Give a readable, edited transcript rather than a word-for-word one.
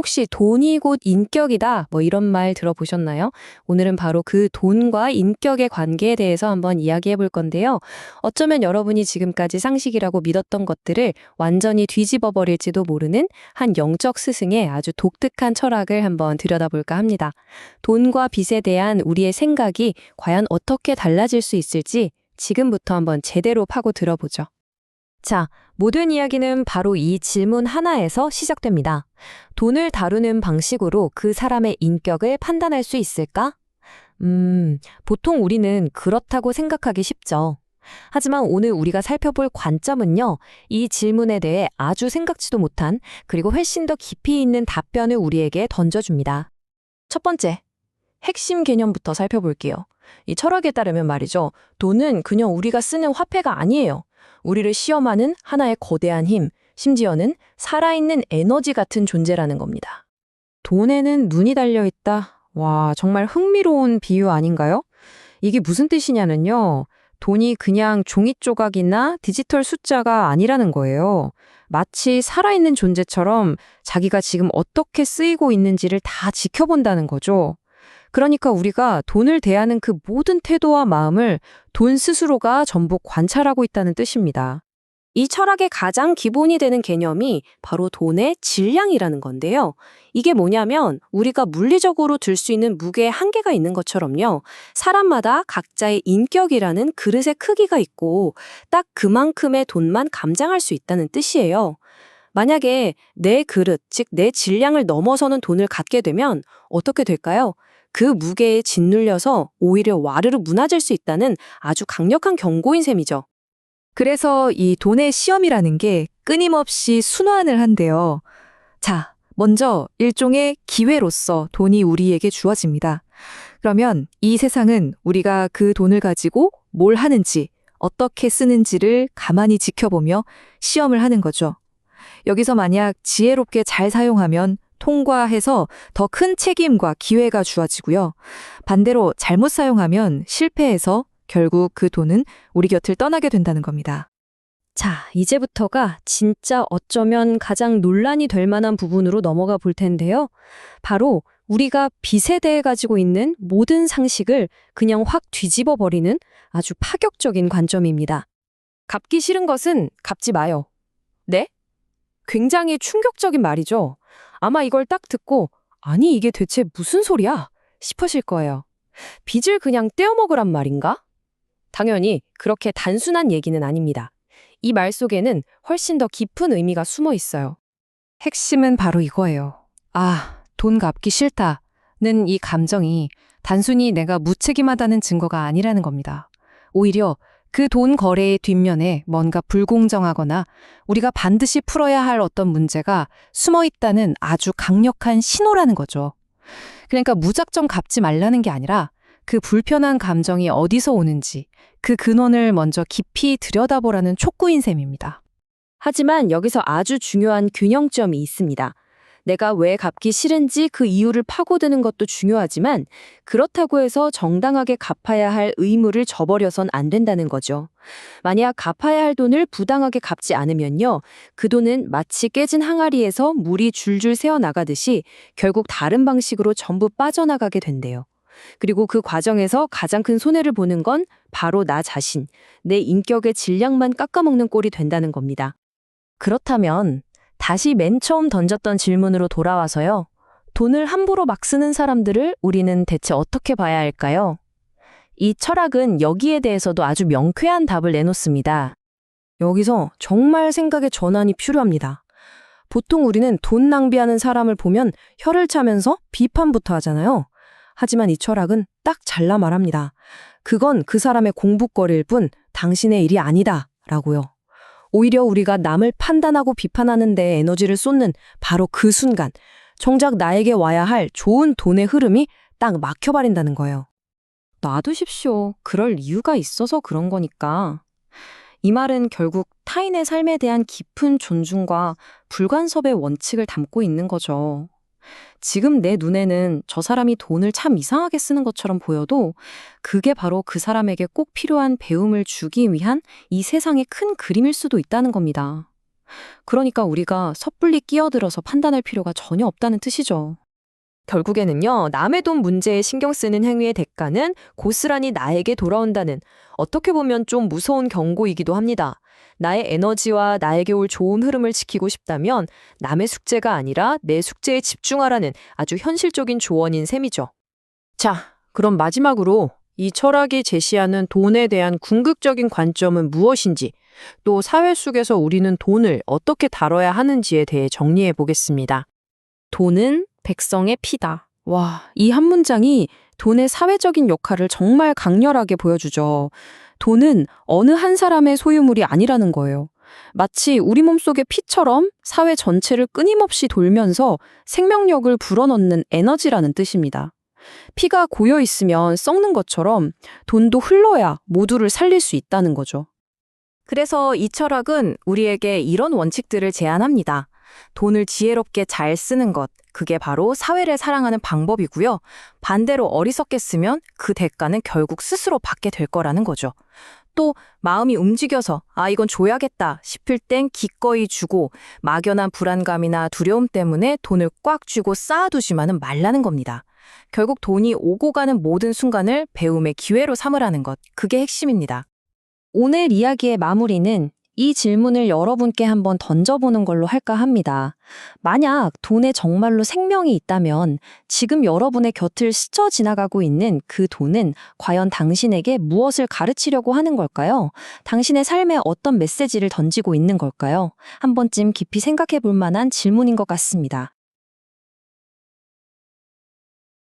혹시 돈이 곧 인격이다, 뭐 이런 말 들어보셨나요? 오늘은 바로 그 돈과 인격의 관계에 대해서 한번 이야기해 볼 건데요. 어쩌면 여러분이 지금까지 상식이라고 믿었던 것들을 완전히 뒤집어 버릴지도 모르는 한 영적 스승의 아주 독특한 철학을 한번 들여다볼까 합니다. 돈과 빚에 대한 우리의 생각이 과연 어떻게 달라질 수 있을지 지금부터 한번 제대로 파고 들어보죠. 자, 모든 이야기는 바로 이 질문 하나에서 시작됩니다. 돈을 다루는 방식으로 그 사람의 인격을 판단할 수 있을까? 보통 우리는 그렇다고 생각하기 쉽죠. 하지만 오늘 우리가 살펴볼 관점은요, 이 질문에 대해 아주 생각지도 못한 그리고 훨씬 더 깊이 있는 답변을 우리에게 던져줍니다. 첫 번째, 핵심 개념부터 살펴볼게요. 이 철학에 따르면 말이죠. 돈은 그냥 우리가 쓰는 화폐가 아니에요. 우리를 시험하는 하나의 거대한 힘, 심지어는 살아있는 에너지 같은 존재라는 겁니다. 돈에는 눈이 달려있다. 와, 정말 흥미로운 비유 아닌가요? 이게 무슨 뜻이냐면요. 돈이 그냥 종이 조각이나 디지털 숫자가 아니라는 거예요. 마치 살아있는 존재처럼 자기가 지금 어떻게 쓰이고 있는지를 다 지켜본다는 거죠. 그러니까 우리가 돈을 대하는 그 모든 태도와 마음을 돈 스스로가 전부 관찰하고 있다는 뜻입니다. 이 철학의 가장 기본이 되는 개념이 바로 돈의 질량이라는 건데요. 이게 뭐냐면 우리가 물리적으로 들 수 있는 무게의 한계가 있는 것처럼요. 사람마다 각자의 인격이라는 그릇의 크기가 있고 딱 그만큼의 돈만 감장할 수 있다는 뜻이에요. 만약에 내 그릇, 즉 내 질량을 넘어서는 돈을 갖게 되면 어떻게 될까요? 그 무게에 짓눌려서 오히려 와르르 무너질 수 있다는 아주 강력한 경고인 셈이죠. 그래서 이 돈의 시험이라는 게 끊임없이 순환을 한대요. 자, 먼저 일종의 기회로서 돈이 우리에게 주어집니다. 그러면 이 세상은 우리가 그 돈을 가지고 뭘 하는지, 어떻게 쓰는지를 가만히 지켜보며 시험을 하는 거죠. 여기서 만약 지혜롭게 잘 사용하면 통과해서 더 큰 책임과 기회가 주어지고요. 반대로 잘못 사용하면 실패해서 결국 그 돈은 우리 곁을 떠나게 된다는 겁니다. 자, 이제부터가 진짜 어쩌면 가장 논란이 될 만한 부분으로 넘어가 볼 텐데요. 바로 우리가 빚에 대해 가지고 있는 모든 상식을 그냥 확 뒤집어 버리는 아주 파격적인 관점입니다. 갚기 싫은 것은 갚지 마요. 네? 굉장히 충격적인 말이죠. 아마 이걸 딱 듣고 아니 이게 대체 무슨 소리야? 싶으실 거예요. 빚을 그냥 떼어먹으란 말인가? 당연히 그렇게 단순한 얘기는 아닙니다. 이 말 속에는 훨씬 더 깊은 의미가 숨어 있어요. 핵심은 바로 이거예요. 아, 돈 갚기 싫다는 이 감정이 단순히 내가 무책임하다는 증거가 아니라는 겁니다. 오히려 그 돈 거래의 뒷면에 뭔가 불공정하거나 우리가 반드시 풀어야 할 어떤 문제가 숨어 있다는 아주 강력한 신호라는 거죠. 그러니까 무작정 갚지 말라는 게 아니라 그 불편한 감정이 어디서 오는지 그 근원을 먼저 깊이 들여다보라는 촉구인 셈입니다. 하지만 여기서 아주 중요한 균형점이 있습니다. 내가 왜 갚기 싫은지 그 이유를 파고드는 것도 중요하지만 그렇다고 해서 정당하게 갚아야 할 의무를 저버려선 안 된다는 거죠. 만약 갚아야 할 돈을 부당하게 갚지 않으면요. 그 돈은 마치 깨진 항아리에서 물이 줄줄 새어나가듯이 결국 다른 방식으로 전부 빠져나가게 된대요. 그리고 그 과정에서 가장 큰 손해를 보는 건 바로 나 자신, 내 인격의 질량만 깎아먹는 꼴이 된다는 겁니다. 그렇다면 다시 맨 처음 던졌던 질문으로 돌아와서요. 돈을 함부로 막 쓰는 사람들을 우리는 대체 어떻게 봐야 할까요? 이 철학은 여기에 대해서도 아주 명쾌한 답을 내놓습니다. 여기서 정말 생각의 전환이 필요합니다. 보통 우리는 돈 낭비하는 사람을 보면 혀를 차면서 비판부터 하잖아요. 하지만 이 철학은 딱 잘라 말합니다. 그건 그 사람의 공부거리일 뿐 당신의 일이 아니다 라고요. 오히려 우리가 남을 판단하고 비판하는 데 에너지를 쏟는 바로 그 순간 정작 나에게 와야 할 좋은 돈의 흐름이 딱 막혀버린다는 거예요. 놔두십시오. 그럴 이유가 있어서 그런 거니까. 이 말은 결국 타인의 삶에 대한 깊은 존중과 불간섭의 원칙을 담고 있는 거죠. 지금 내 눈에는 저 사람이 돈을 참 이상하게 쓰는 것처럼 보여도 그게 바로 그 사람에게 꼭 필요한 배움을 주기 위한 이 세상의 큰 그림일 수도 있다는 겁니다. 그러니까 우리가 섣불리 끼어들어서 판단할 필요가 전혀 없다는 뜻이죠. 결국에는요, 남의 돈 문제에 신경 쓰는 행위의 대가는 고스란히 나에게 돌아온다는 어떻게 보면 좀 무서운 경고이기도 합니다. 나의 에너지와 나에게 올 좋은 흐름을 지키고 싶다면 남의 숙제가 아니라 내 숙제에 집중하라는 아주 현실적인 조언인 셈이죠. 자, 그럼 마지막으로 이 철학이 제시하는 돈에 대한 궁극적인 관점은 무엇인지, 또 사회 속에서 우리는 돈을 어떻게 다뤄야 하는지에 대해 정리해 보겠습니다. 돈은 백성의 피다. 와, 이 한 문장이 돈의 사회적인 역할을 정말 강렬하게 보여주죠. 돈은 어느 한 사람의 소유물이 아니라는 거예요. 마치 우리 몸속의 피처럼 사회 전체를 끊임없이 돌면서 생명력을 불어넣는 에너지라는 뜻입니다. 피가 고여 있으면 썩는 것처럼 돈도 흘러야 모두를 살릴 수 있다는 거죠. 그래서 이 철학은 우리에게 이런 원칙들을 제안합니다. 돈을 지혜롭게 잘 쓰는 것, 그게 바로 사회를 사랑하는 방법이고요. 반대로 어리석게 쓰면 그 대가는 결국 스스로 받게 될 거라는 거죠. 또 마음이 움직여서 이건 줘야겠다 싶을 땐 기꺼이 주고 막연한 불안감이나 두려움 때문에 돈을 꽉 쥐고 쌓아두지만은 말라는 겁니다. 결국 돈이 오고 가는 모든 순간을 배움의 기회로 삼으라는 것, 그게 핵심입니다. 오늘 이야기의 마무리는 이 질문을 여러분께 한번 던져보는 걸로 할까 합니다. 만약 돈에 정말로 생명이 있다면 지금 여러분의 곁을 스쳐 지나가고 있는 그 돈은 과연 당신에게 무엇을 가르치려고 하는 걸까요? 당신의 삶에 어떤 메시지를 던지고 있는 걸까요? 한 번쯤 깊이 생각해 볼 만한 질문인 것 같습니다.